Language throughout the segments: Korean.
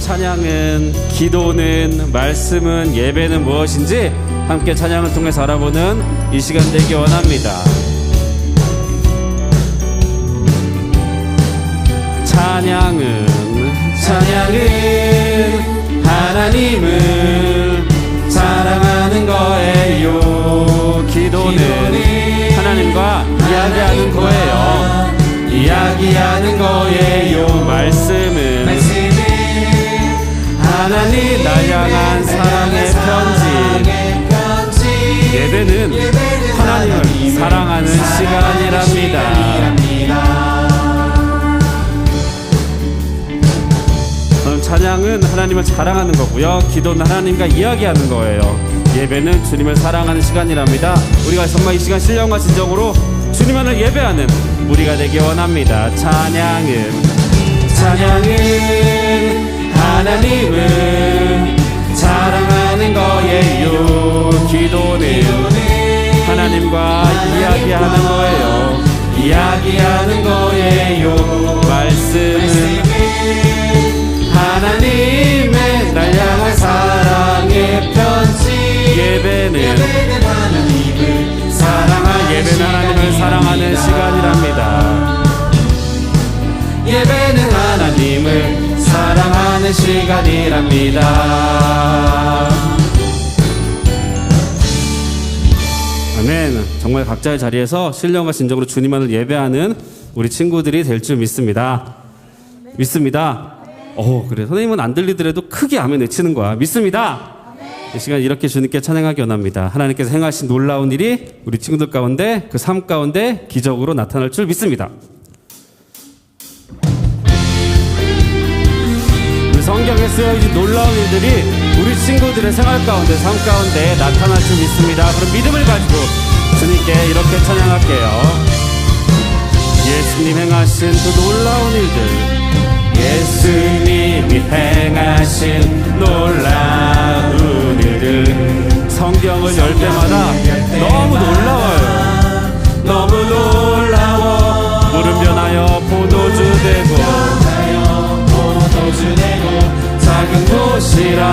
찬양은, 기도는, 말씀은, 예배는 무엇인지 함께 찬양을 통해서 알아보는 이 시간 되기 원합니다. 찬양은 하나님을 사랑하는 거예요. 기도는 하나님과 이야기하는 거예요. 말씀은 하나님 날 향한 사랑의 편지. 예배는 하나님을 사랑하는 시간이랍니다. 찬양은 하나님을 자랑하는 거고요, 기도는 하나님과 이야기하는 거예요. 예배는 주님을 사랑하는 시간이랍니다. 우리가 정말 이 시간 신령과 진정으로 주님만을 예배하는 우리가 되기 원합니다. 찬양은 하나님을 사랑하는 거예요. 기도는 하나님과 이야기하는 거예요. 말씀은 하나님의 날 향한 사랑의 편지. 예배는 하나님을 사랑하는 시간이랍니다. 예배는 하나님을 사랑하는 시간이랍니다. 아멘. 정말 각자의 자리에서 신령과 진정으로 주님만을 예배하는 우리 친구들이 될 줄 믿습니다. 그래. 선생님은 안 들리더라도 크게 아멘 외치는 거야. 믿습니다. 이 시간 이렇게 주님께 찬양하기 원합니다. 하나님께서 행하신 놀라운 일이 우리 친구들 가운데, 그 삶 가운데 기적으로 나타날 줄 믿습니다. 우리 성경에 쓰여진 놀라운 일들이 우리 친구들의 생활 가운데, 삶 가운데 나타날 줄 믿습니다. 그럼 믿음을 가지고 주님께 이렇게 찬양할게요. 예수님 행하신 그 놀라운 일들, 예수님이 행하신 놀라운 일들. 성경을 열 때마다 너무 놀라워. 물은 변하여 포도주 되고 작은 도시락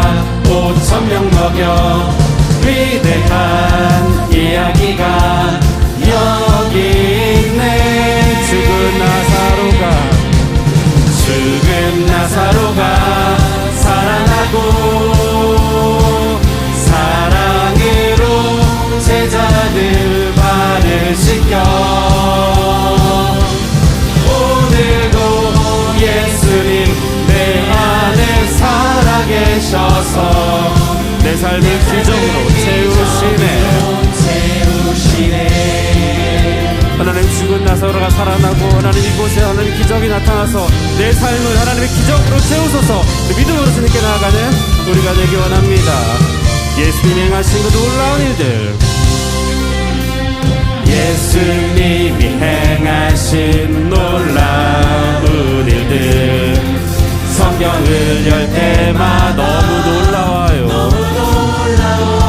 5,000명 먹여. 위대한 이야기가 여기 있네. 죽은 나사로가 살아나고 사랑으로 제자들 발을 씻겨. 오늘도 예수님 내 안에 살아계셔서 내 삶을 기적으로 채우시네. 하나님, 죽은 나사로가 살아나고 하나님 이곳에 하나님 기적이 나타나서 내 삶을 하나님의 기적으로 채우소서. 믿음으로 주님께 나아가는 우리가 되기 원합니다. 예수님이 행하신 그 놀라운 일들, 예수님이 행하신 놀라운 일들. 성경을 열 때마다 너무 놀라워요.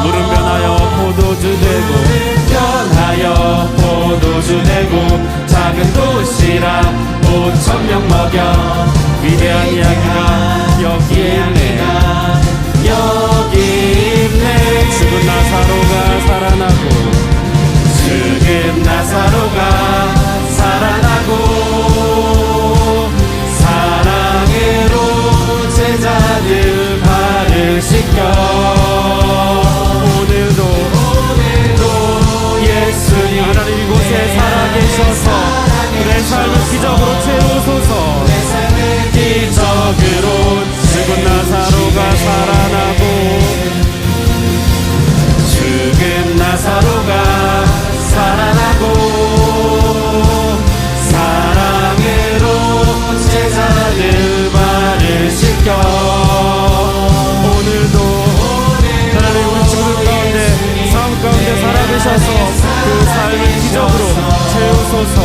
물은 변하여 포도주 되고 작은 도시락 5,000명 먹여. 위대한 이야기가 여기 있네. 죽은 나사로가 살아나고 사랑으로 제자들 발을 씻겨. 예수님 하나님 이곳에 살아계셔서 내 삶을 기적으로 채우소서. 기적으로 죽은 나사로가 살아나고 사랑으로 제자들 발을 씻겨. 오늘도 하나님 우리 친구들 가운데, 삶 가운데 살아계셔서 그 삶을 기적으로 채우소서.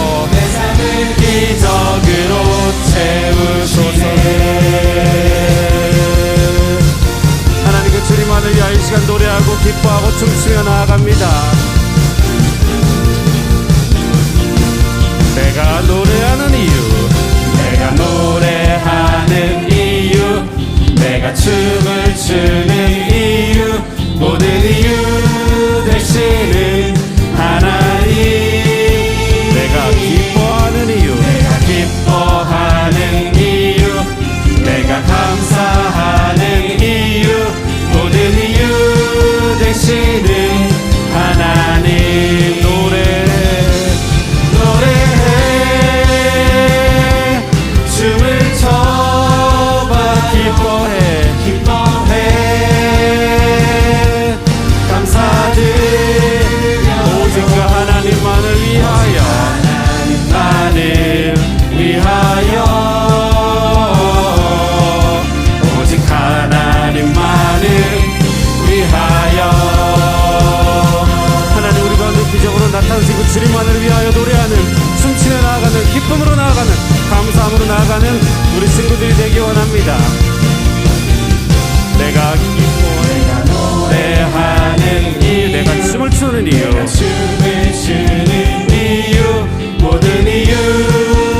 기적으로 채우소서. 하나님, 그 주님만을 위하여 이 시간 노래하고 기뻐하고 춤추며 나아갑니다. 내가 노래하는 이유, 춤을 추는 이유 모든 이유 되시는 하나님 내가 기뻐하는 이유 내가 기뻐하는 이유 내가 감사하는 이유 모든 이유 되시는 하나님 노래해 춤을 춰봐 기뻐해 감사드려 오직 그 하나님만을 위하여 오직 하나님만을 위하여 하나님 우리 가운데 기적으로 나타나시고 주님만을 위하여 노래하는 춤추며 나아가는 기쁨으로 나아가는 감사함으로 나아가는 우리 친구들이 되기 원합니다. 내가 노래하는 이유 내가 춤을 추는 이유 춤을 추는 이유 모든 이유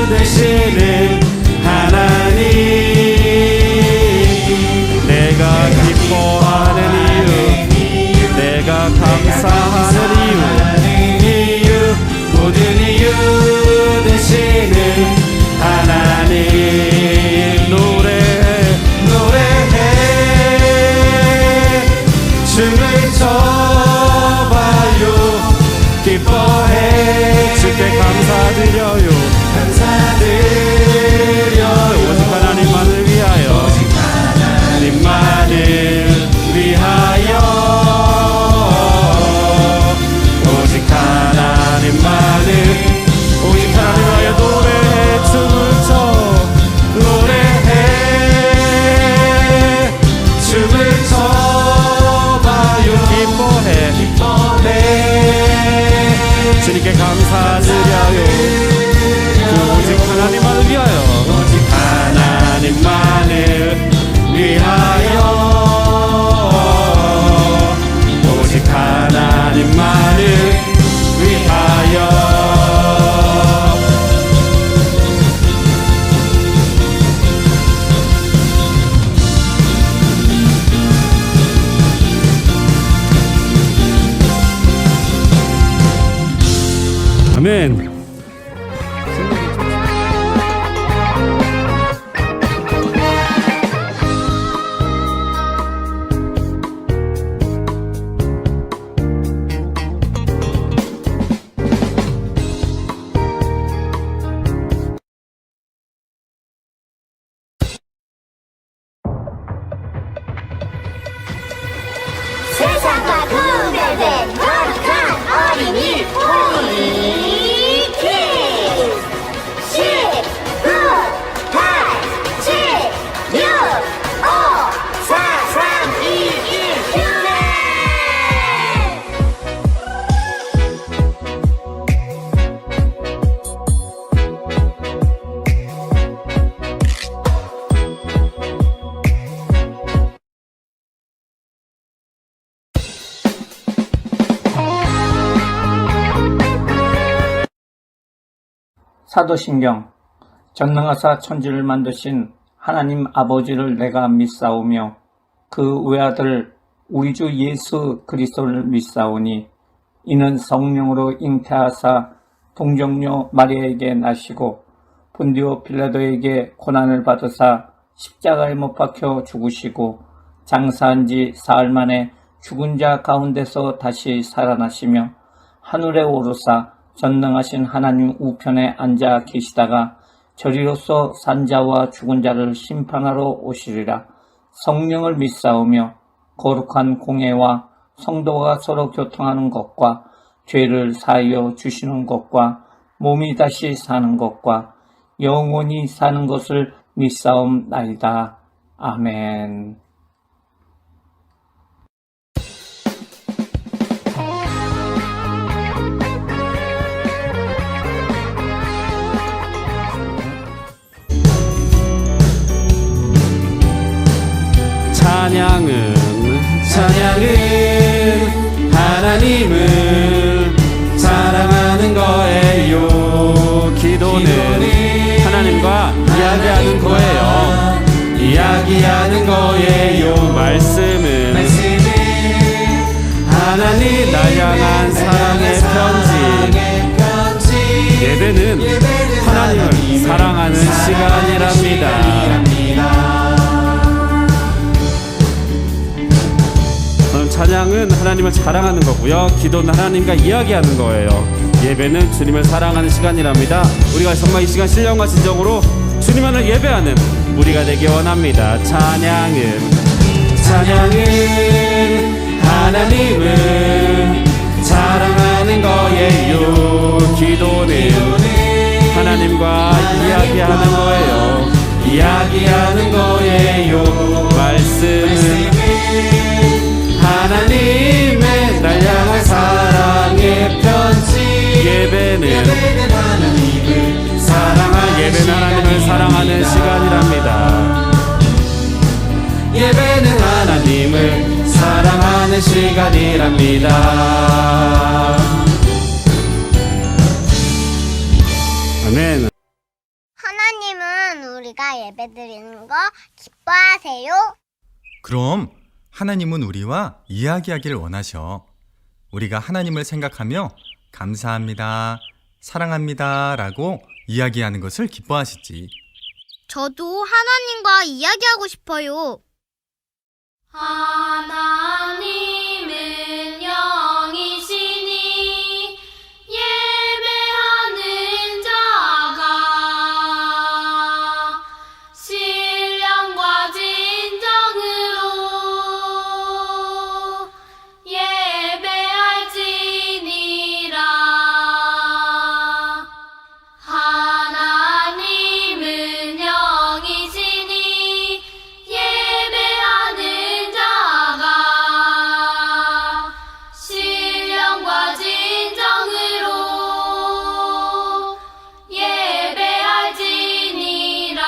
되시는 하나님 내가 기뻐하는 이유 내가 감사하는 이유 모든 이유 되시는 하나님 노래해 춤을 춰봐요 기뻐해 주께 감사드려요 오직 하나님만을 위하여 오직 하나님만을 위하여 노래해 춤을 춰 춤을 춰봐요 기뻐해 주님께 감사드려요 오직 하나님만을 위하여 오직 하나님만을 위하여 오직 하나님만을 위하여 아멘. 세상과 구별된 거룩한 어린이 포니키 10, 9, 8, 7, 6, 5, 4, 3, 2, 1 휴대 사도신경 전능하사 천지를 만드신 하나님 아버지를 내가 믿사오며 그 외아들 우리 주 예수 그리스도를 믿사오니 이는 성령으로 잉태하사 동정녀 마리아에게 나시고 본디오 빌라도에게 고난을 받으사 십자가에 못 박혀 죽으시고 장사한 지 사흘 만에 죽은 자 가운데서 다시 살아나시며 하늘에 오르사 전능하신 하나님 우편에 앉아 계시다가 저리로서 산자와 죽은 자를 심판하러 오시리라. 성령을 믿사오며 거룩한 공예와 성도가 서로 교통하는 것과 죄를 사하여 주시는 것과 몸이 다시 사는 것과 영원히 사는 것을 믿사옵나이다. 아멘. 찬양은 하나님을 사랑하는 거예요. 기도는 하나님과 이야기하는 거예요. 이야기하는 거예요. 말씀은 하나님 날 향한 사랑의 편지. 예배는 하나님을 사랑하는 시간이랍니다. 찬양은 하나님을 자랑하는 거고요. 기도는 하나님과 이야기하는 거예요. 예배는 주님을 사랑하는 시간이랍니다. 우리가 정말 이 시간 신령과 진정으로 주님만을 예배하는 우리가 되기 원합니다. 찬양은 하나님을 자랑하는 거예요. 기도는 하나님과 이야기하는 거예요. 이야기하는 거예요. 말씀은 하나님의 날 향한 사랑의 편지. 예배는 하나님을 사랑하는 시간이랍니다. 예배는 하나님을 사랑하는 시간이랍니다. 아멘. 하나님은 우리가 예배드리는 거 기뻐하세요? 그럼 하나님은 우리와 이야기하기를 원하셔. 우리가 하나님을 생각하며 감사합니다, 사랑합니다 라고 이야기하는 것을 기뻐하시지. 저도 하나님과 이야기하고 싶어요. 하나님은 영이시니 예배하는 자가 신령과 진정으로 예배할지니라. 하나님은 영이시니 예배하는 자가 신령과 진정으로 예배할지니라.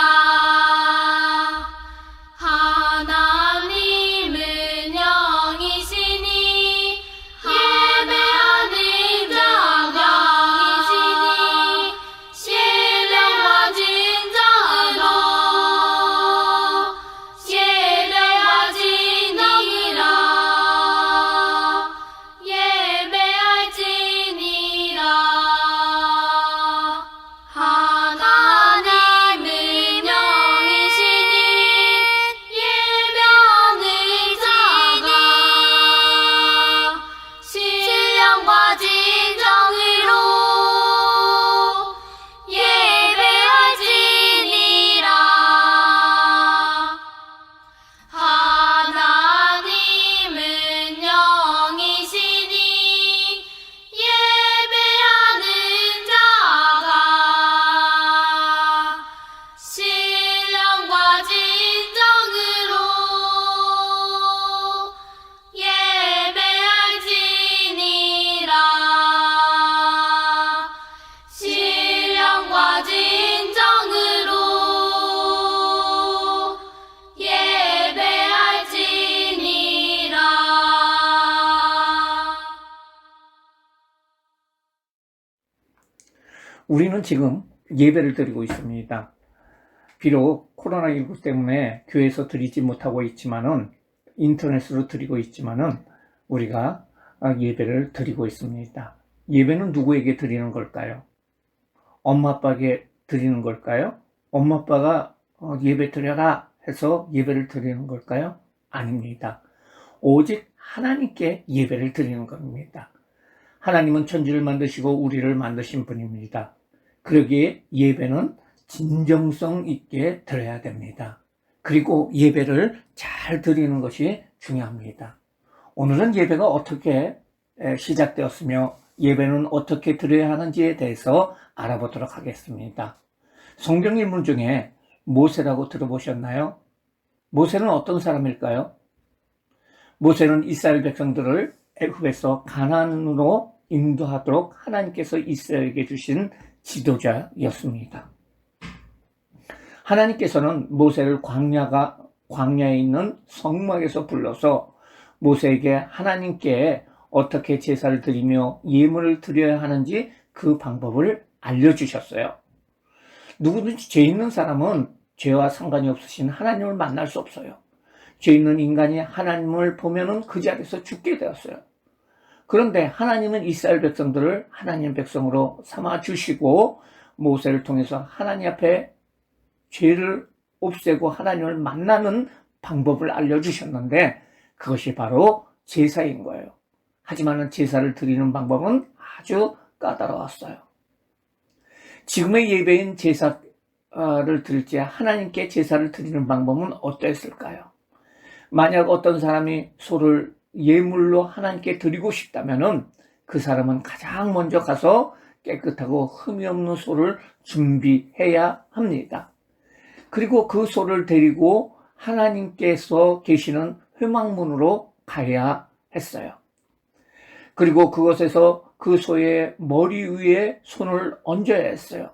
하나님은 영이시니 예배하는 자가 신령과 진정으로 예배할지니라. 예배할지니라. 하나님은 영이시니 예배하는 자가 신령과 진정으로 예배할지니라. 하나님은 영이시니 예배하는 자가 신령과 진정으로 예배할지니라. 신령과 진정으로 예배할지니라. 우리는 지금 예배를 드리고 있습니다. 비록 코로나19 때문에 교회에서 드리지 못하고 있지만은, 인터넷으로 드리고 있지만은, 우리가 예배를 드리고 있습니다. 예배는 누구에게 드리는 걸까요? 엄마 아빠에게 드리는 걸까요? 엄마 아빠가 예배 드려라 해서 예배를 드리는 걸까요? 아닙니다. 오직 하나님께 예배를 드리는 겁니다. 하나님은 천지를 만드시고 우리를 만드신 분입니다. 그러기에 예배는 진정성 있게 드려야 됩니다. 그리고 예배를 잘 드리는 것이 중요합니다. 오늘은 예배가 어떻게 시작되었으며 예배는 어떻게 드려야 하는지에 대해서 알아보도록 하겠습니다. 성경 인물 중에 모세라고 들어보셨나요? 모세는 어떤 사람일까요? 모세는 이스라엘 백성들을 애굽에서 가나안으로 인도하도록 하나님께서 이스라엘에게 주신 지도자였습니다. 하나님께서는 모세를 광야에 있는 성막에서 불러서 모세에게 하나님께 어떻게 제사를 드리며 예물을 드려야 하는지 그 방법을 알려주셨어요. 누구든지 죄 있는 사람은 죄와 상관이 없으신 하나님을 만날 수 없어요. 죄 있는 인간이 하나님을 보면은 그 자리에서 죽게 되었어요. 그런데 하나님은 이스라엘 백성들을 하나님 백성으로 삼아 주시고 모세를 통해서 하나님 앞에 죄를 없애고 하나님을 만나는 방법을 알려주셨는데 그것이 바로 제사인 거예요. 하지만 제사를 드리는 방법은 아주 까다로웠어요. 지금의 예배인 제사를 드릴 때 하나님께 제사를 드리는 방법은 어떠했을까요? 만약 어떤 사람이 소를 예물로 하나님께 드리고 싶다면은 그 사람은 가장 먼저 가서 깨끗하고 흠이 없는 소를 준비해야 합니다. 그리고 그 소를 데리고 하나님께서 계시는 회막문으로 가야 했어요. 그리고 그곳에서 그 소의 머리 위에 손을 얹어야 했어요.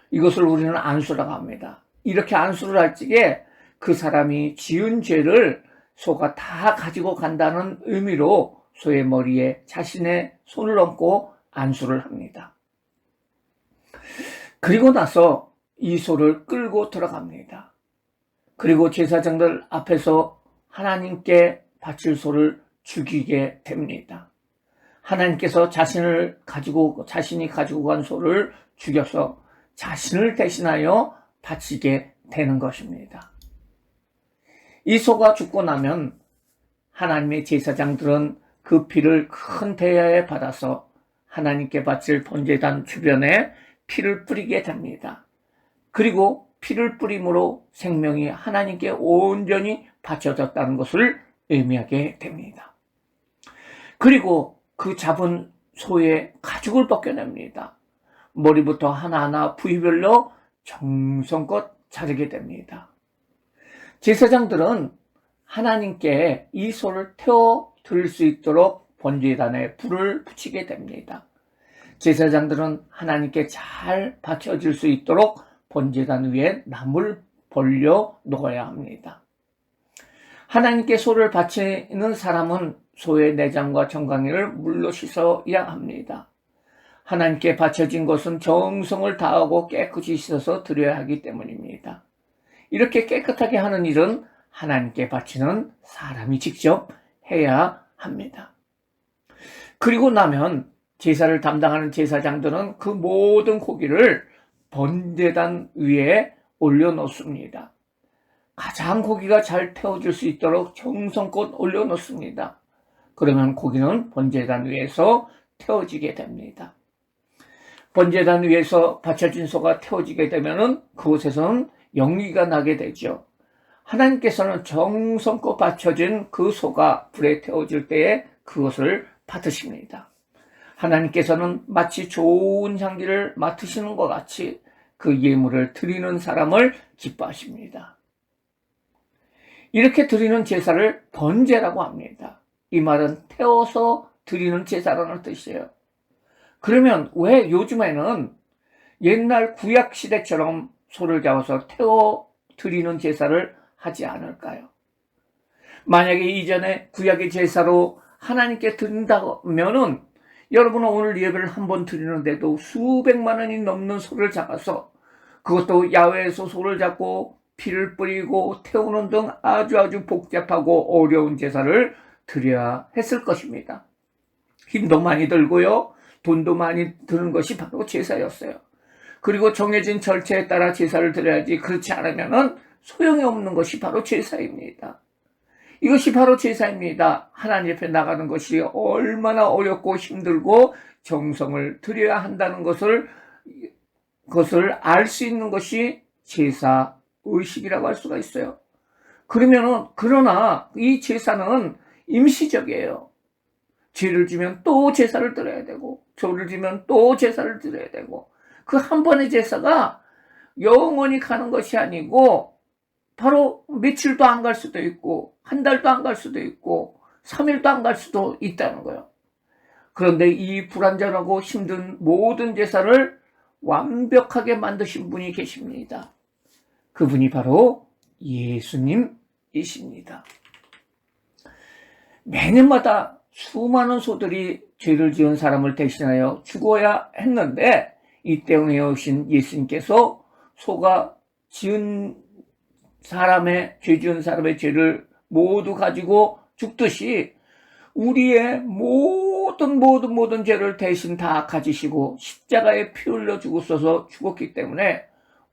이것을 우리는 안수라고 합니다. 이렇게 안수를 할 적에 그 사람이 지은 죄를 소가 다 가지고 간다는 의미로 소의 머리에 자신의 손을 얹고 안수를 합니다. 그리고 나서 이 소를 끌고 들어갑니다. 그리고 제사장들 앞에서 하나님께 바칠 소를 죽이게 됩니다. 하나님께서 자신이 가지고 간 소를 죽여서 자신을 대신하여 바치게 되는 것입니다. 이 소가 죽고 나면 하나님의 제사장들은 그 피를 큰 대야에 받아서 하나님께 바칠 번제단 주변에 피를 뿌리게 됩니다. 그리고 피를 뿌림으로 생명이 하나님께 온전히 바쳐졌다는 것을 의미하게 됩니다. 그리고 그 잡은 소의 가죽을 벗겨냅니다. 머리부터 하나하나 부위별로 정성껏 자르게 됩니다. 제사장들은 하나님께 이 소를 태워 드릴 수 있도록 번제단에 불을 붙이게 됩니다. 제사장들은 하나님께 잘 바쳐질 수 있도록 번제단 위에 나무를 벌려 놓아야 합니다. 하나님께 소를 바치는 사람은 소의 내장과 정강이를 물로 씻어야 합니다. 하나님께 바쳐진 것은 정성을 다하고 깨끗이 씻어서 드려야 하기 때문입니다. 이렇게 깨끗하게 하는 일은 하나님께 바치는 사람이 직접 해야 합니다. 그리고 나면 제사를 담당하는 제사장들은 그 모든 고기를 번제단 위에 올려놓습니다. 가장 고기가 잘 태워질 수 있도록 정성껏 올려놓습니다. 그러면 고기는 번제단 위에서 태워지게 됩니다. 번제단 위에서 바쳐진 소가 태워지게 되면 그곳에서는 영리가 나게 되죠. 하나님께서는 정성껏 바쳐진 그 소가 불에 태워질 때에 그것을 받으십니다. 하나님께서는 마치 좋은 향기를 맡으시는 것 같이 그 예물을 드리는 사람을 기뻐하십니다. 이렇게 드리는 제사를 번제라고 합니다. 이 말은 태워서 드리는 제사라는 뜻이에요. 그러면 왜 요즘에는 옛날 구약 시대처럼 소를 잡아서 태워 드리는 제사를 하지 않을까요? 만약에 이전에 구약의 제사로 하나님께 드린다면은 여러분은 오늘 예배를 한번 드리는데도 수백만 원이 넘는 소를 잡아서 그것도 야외에서 소를 잡고 피를 뿌리고 태우는 등 아주 복잡하고 어려운 제사를 드려야 했을 것입니다. 힘도 많이 들고요. 돈도 많이 드는 것이 바로 제사였어요. 그리고 정해진 절차에 따라 제사를 드려야지 그렇지 않으면 소용이 없는 것이 바로 제사입니다. 이것이 바로 제사입니다. 하나님 앞에 나가는 것이 얼마나 어렵고 힘들고 정성을 들여야 한다는 것을 알 수 있는 것이 제사 의식이라고 할 수가 있어요. 그러나 이 제사는 임시적이에요. 죄를 지면 또 제사를 드려야 되고, 죄를 지면 또 제사를 드려야 되고, 그 한 번의 제사가 영원히 가는 것이 아니고, 바로 며칠도 안 갈 수도 있고, 한 달도 안 갈 수도 있고, 3일도 안 갈 수도 있다는 거예요. 그런데 이 불완전하고 힘든 모든 제사를 완벽하게 만드신 분이 계십니다. 그분이 바로 예수님이십니다. 매년마다 수많은 소들이 죄를 지은 사람을 대신하여 죽어야 했는데 이 때문에 오신 예수님께서 소가 죄 지은 사람의 죄를 모두 가지고 죽듯이 우리의 모든 죄를 대신 다 가지시고 십자가에 피 흘려 죽으셔서 죽었기 때문에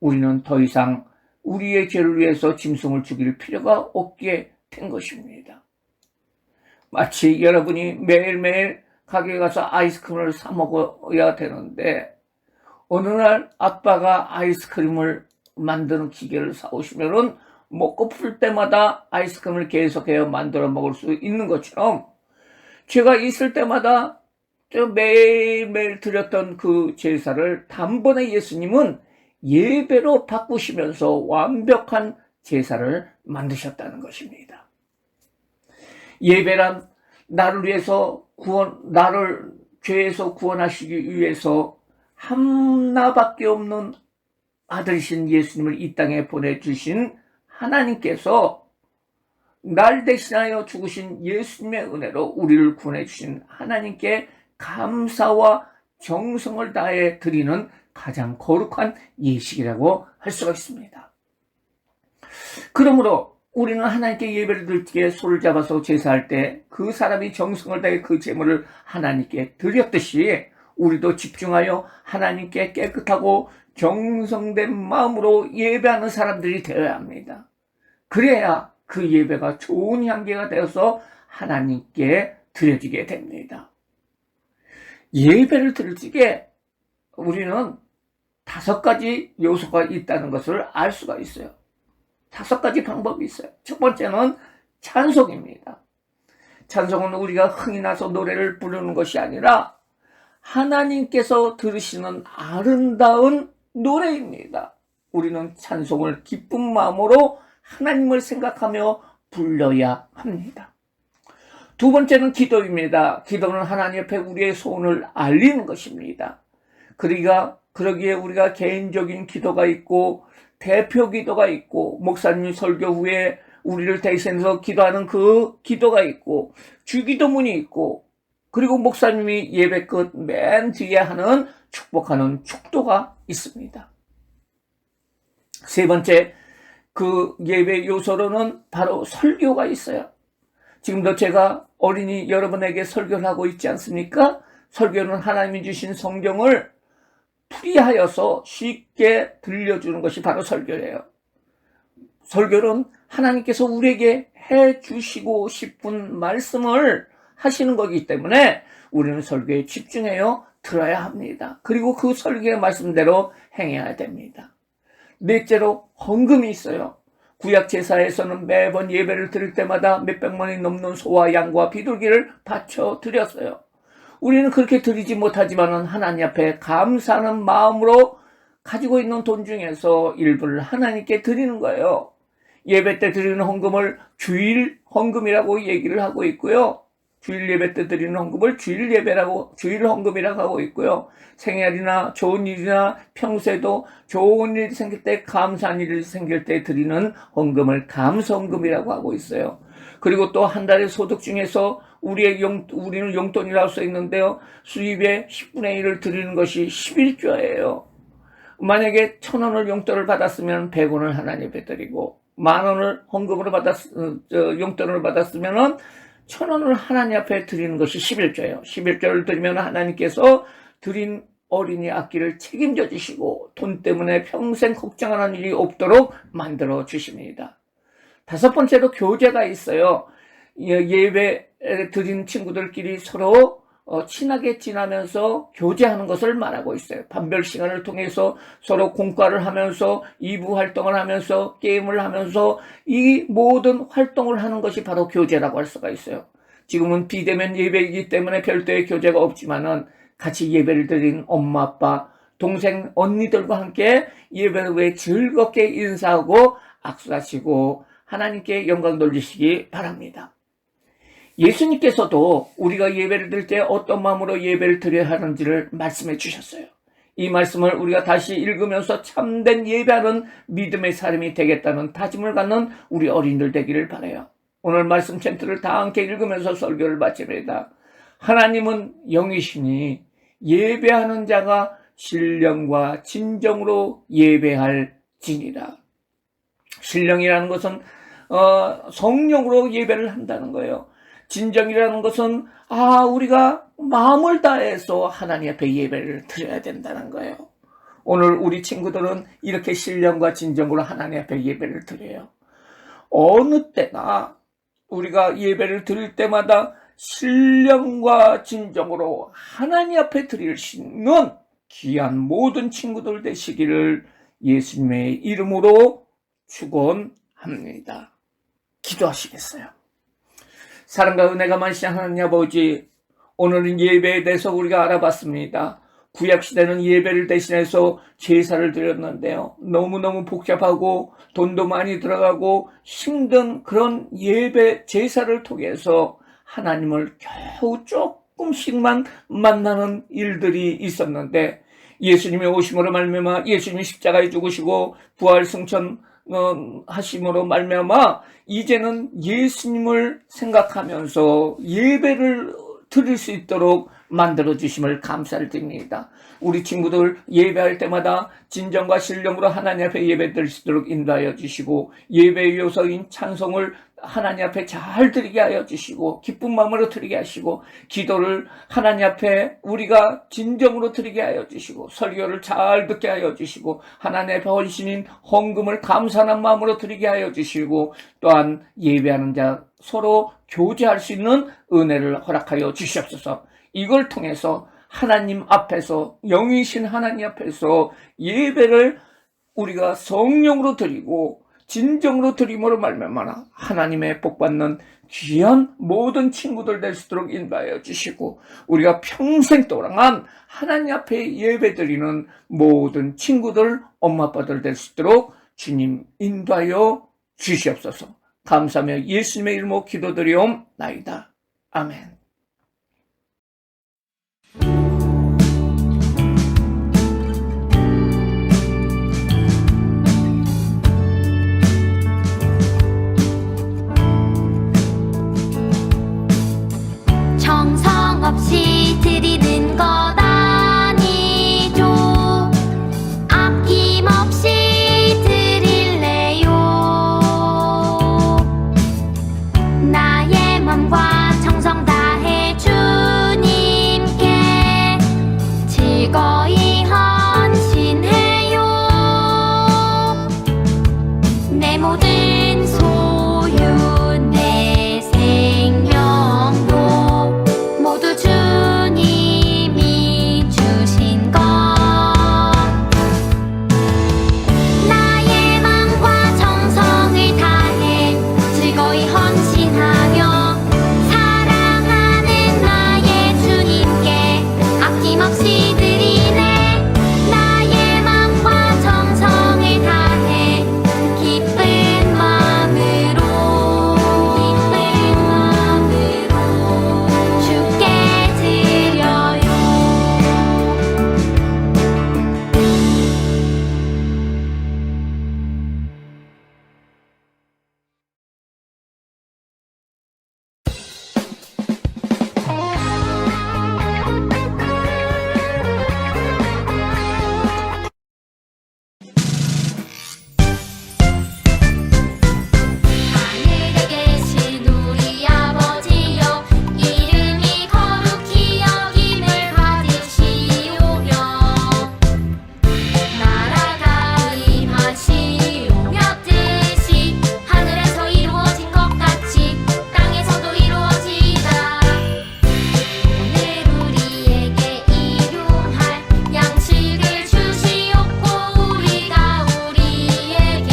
우리는 더 이상 우리의 죄를 위해서 짐승을 죽일 필요가 없게 된 것입니다. 마치 여러분이 매일매일 가게에 가서 아이스크림을 사 먹어야 되는데 어느 날 아빠가 아이스크림을 만드는 기계를 사오시면은 먹고 풀 때마다 아이스크림을 계속해서 만들어 먹을 수 있는 것처럼 죄가 있을 때마다 매일매일 드렸던 그 제사를 단번에 예수님은 예배로 바꾸시면서 완벽한 제사를 만드셨다는 것입니다. 예배란 나를 위해서 나를 죄에서 구원하시기 위해서 하나밖에 없는 아들이신 예수님을 이 땅에 보내주신 하나님께서 날 대신하여 죽으신 예수님의 은혜로 우리를 구원해 주신 하나님께 감사와 정성을 다해 드리는 가장 거룩한 예식이라고 할 수가 있습니다. 그러므로 우리는 하나님께 예배를 드릴 때 소를 잡아서 제사할 때 그 사람이 정성을 다해 그 제물을 하나님께 드렸듯이 우리도 집중하여 하나님께 깨끗하고 정성된 마음으로 예배하는 사람들이 되어야 합니다. 그래야 그 예배가 좋은 향기가 되어서 하나님께 드려지게 됩니다. 예배를 드릴 적에 우리는 5가지 요소가 있다는 것을 알 수가 있어요. 5가지 방법이 있어요. 첫 번째는 찬송입니다. 찬송은 우리가 흥이 나서 노래를 부르는 것이 아니라 하나님께서 들으시는 아름다운 노래입니다. 우리는 찬송을 기쁜 마음으로 하나님을 생각하며 불러야 합니다. 두 번째는 기도입니다. 기도는 하나님 앞에 우리의 소원을 알리는 것입니다. 그러기에 우리가 개인적인 기도가 있고 대표 기도가 있고 목사님 설교 후에 우리를 대신해서 기도하는 그 기도가 있고 주기도문이 있고 그리고 목사님이 예배 끝 맨 뒤에 하는 축복하는 축도가 있습니다. 세 번째 그 예배 요소로는 바로 설교가 있어요. 지금도 제가 어린이 여러분에게 설교를 하고 있지 않습니까? 설교는 하나님이 주신 성경을 풀이하여서 쉽게 들려주는 것이 바로 설교예요. 설교는 하나님께서 우리에게 해주시고 싶은 말씀을 하시는 거기 때문에 우리는 설교에 집중해요 들어야 합니다. 그리고 그 설교의 말씀대로 행해야 됩니다. 넷째로 헌금이 있어요. 구약 제사에서는 매번 예배를 드릴 때마다 몇백만이 넘는 소와 양과 비둘기를 바쳐 드렸어요. 우리는 그렇게 드리지 못하지만 하나님 앞에 감사하는 마음으로 가지고 있는 돈 중에서 일부를 하나님께 드리는 거예요. 예배 때 드리는 헌금을 주일 헌금이라고 얘기를 하고 있고요. 주일 예배 때 드리는 헌금을 주일 헌금이라고 하고 있고요. 생일이나 좋은 일이나 평소에도 좋은 일이 생길 때, 감사한 일이 생길 때 드리는 헌금을 감사헌금이라고 하고 있어요. 그리고 또 한 달의 소득 중에서 우리는 용돈이라고 써 있는데요. 수입의 10분의 1을 드리는 것이 11조예요. 만약에 1,000원을 용돈을 받았으면 100원을 하나님께 드리고 10,000원을 헌금으로 용돈을 받았으면 1,000원을 하나님 앞에 드리는 것이 11조예요. 11조를 드리면 하나님께서 드린 어린이 악기를 책임져 주시고 돈 때문에 평생 걱정하는 일이 없도록 만들어 주십니다. 5번째로 교제가 있어요. 예배 드린 친구들끼리 서로 친하게 지나면서 교제하는 것을 말하고 있어요. 반별 시간을 통해서 서로 공과를 하면서 이부 활동을 하면서 게임을 하면서 이 모든 활동을 하는 것이 바로 교제라고 할 수가 있어요. 지금은 비대면 예배이기 때문에 별도의 교제가 없지만은 같이 예배를 드린 엄마, 아빠, 동생, 언니들과 함께 예배 후에 즐겁게 인사하고 악수하시고 하나님께 영광 돌리시기 바랍니다. 예수님께서도 우리가 예배를 드릴 때 어떤 마음으로 예배를 드려야 하는지를 말씀해 주셨어요. 이 말씀을 우리가 다시 읽으면서 참된 예배하는 믿음의 사람이 되겠다는 다짐을 갖는 우리 어린이들 되기를 바라요. 오늘 말씀 챈트를 다 함께 읽으면서 설교를 마칩니다. 하나님은 영이시니 예배하는 자가 신령과 진정으로 예배할지니라. 신령이라는 것은 성령으로 예배를 한다는 거예요. 진정이라는 것은 우리가 마음을 다해서 하나님 앞에 예배를 드려야 된다는 거예요. 오늘 우리 친구들은 이렇게 신령과 진정으로 하나님 앞에 예배를 드려요. 어느 때나 우리가 예배를 드릴 때마다 신령과 진정으로 하나님 앞에 드릴 수 있는 귀한 모든 친구들 되시기를 예수님의 이름으로 축원합니다. 기도하시겠어요? 사랑과 은혜가 많으신 하나님 아버지, 오늘은 예배에 대해서 우리가 알아봤습니다. 구약시대는 예배를 대신해서 제사를 드렸는데요. 너무너무 복잡하고 돈도 많이 들어가고 힘든 그런 예배 제사를 통해서 하나님을 겨우 조금씩만 만나는 일들이 있었는데, 예수님의 오심으로 말미암아 예수님이 십자가에 죽으시고 부활 승천 하심으로 말미암아 이제는 예수님을 생각하면서 예배를 드릴 수 있도록 만들어 주심을 감사를 드립니다. 우리 친구들 예배할 때마다 진정과 신령으로 하나님 앞에 예배 드릴 수 있도록 인도하여 주시고, 예배의 요소인 찬송을 하나님 앞에 잘 드리게 하여 주시고, 기쁜 마음으로 드리게 하시고, 기도를 하나님 앞에 우리가 진정으로 드리게 하여 주시고, 설교를 잘 듣게 하여 주시고, 하나님 앞에 헌신인 헌금을 감사하는 마음으로 드리게 하여 주시고, 또한 예배하는 자 서로 교제할 수 있는 은혜를 허락하여 주시옵소서. 이걸 통해서 하나님 앞에서, 영이신 하나님 앞에서 예배를 우리가 성령으로 드리고 진정으로 드림으로 말미암아 하나님의 복받는 귀한 모든 친구들 될 수 있도록 인도하여 주시고, 우리가 평생 동안 하나님 앞에 예배드리는 모든 친구들, 엄마 아빠들 될 수 있도록 주님 인도하여 주시옵소서. 감사하며 예수님의 이름으로 기도드리옵나이다. 아멘. 정성 없이 드리는 것 아니죠. 아낌없이 드릴래요. 나의 맘과 정성 다해 주님께 즐거이 헌신해요. 내 모든 소유, 내 생명도 모두 주님이 주신 것. 나의 맘과 정성을 다해 즐거이 헌신하며 사랑하는 나의 주님께 아낌없이 드리네. 나의 맘과 정성을 다해 기쁜 마음으로 주께 드려요. 하늘에 계신 우리 아버지여, 이름이 거룩히 여김을 받으시오며, 나라가 임하시오며, 뜻이 하늘에서 이루어진 것 같이 땅에서도 이루어지이다. 오늘 우리에게 일용할 양식을 주시옵고, 우리가 우리에게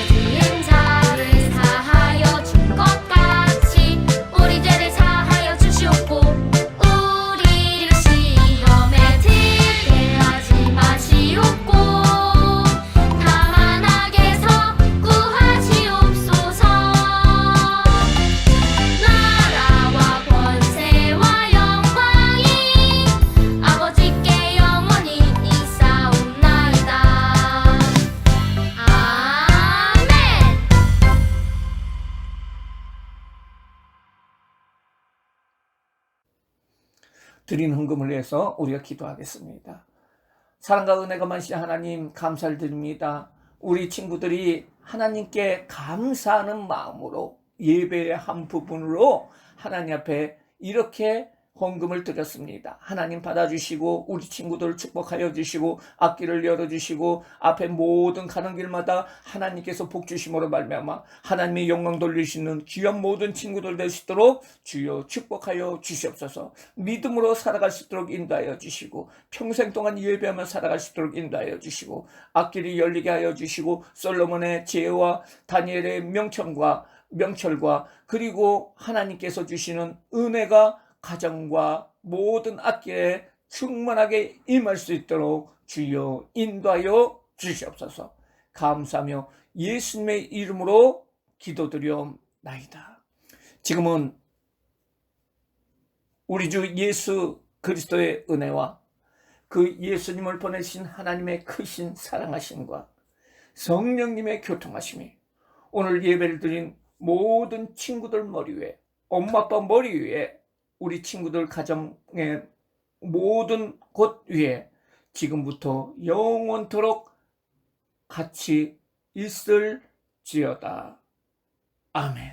지은 자를 사하여 준 것 같이 우리 죄를 사하여 주시옵고, 우리를 시험에 들게 하지 마시옵고, 다만 악에서 구하시옵소서. 나라와 권세와 영광이 아버지께 영원히 있사옵나이다. 아멘. 드린 헌금을 위해서 우리가 기도하겠습니다. 사랑과 은혜가 많으신 하나님, 감사를 드립니다. 우리 친구들이 하나님께 감사하는 마음으로 예배의 한 부분으로 하나님 앞에 이렇게 헌금을 드렸습니다. 하나님 받아주시고 우리 친구들을 축복하여 주시고 앞길을 열어주시고 앞에 모든 가는 길마다 하나님께서 복 주심으로 말미암아 하나님의 영광 돌리시는 귀한 모든 친구들 될 수 있도록 주여 축복하여 주시옵소서. 믿음으로 살아갈 수 있도록 인도하여 주시고 평생 동안 예배하며 살아갈 수 있도록 인도하여 주시고 앞길이 열리게 하여 주시고 솔로몬의 지혜와 다니엘의 명철과 그리고 하나님께서 주시는 은혜가 가정과 모든 앞길에 충만하게 임할 수 있도록 주여 인도하여 주시옵소서. 감사하며 예수님의 이름으로 기도드려옵나이다. 지금은 우리 주 예수 그리스도의 은혜와 그 예수님을 보내신 하나님의 크신 사랑하심과 성령님의 교통하심이 오늘 예배를 드린 모든 친구들 머리 위에, 엄마 아빠 머리 위에, 우리 친구들 가정의 모든 곳 위에 지금부터 영원토록 같이 있을지어다. 아멘.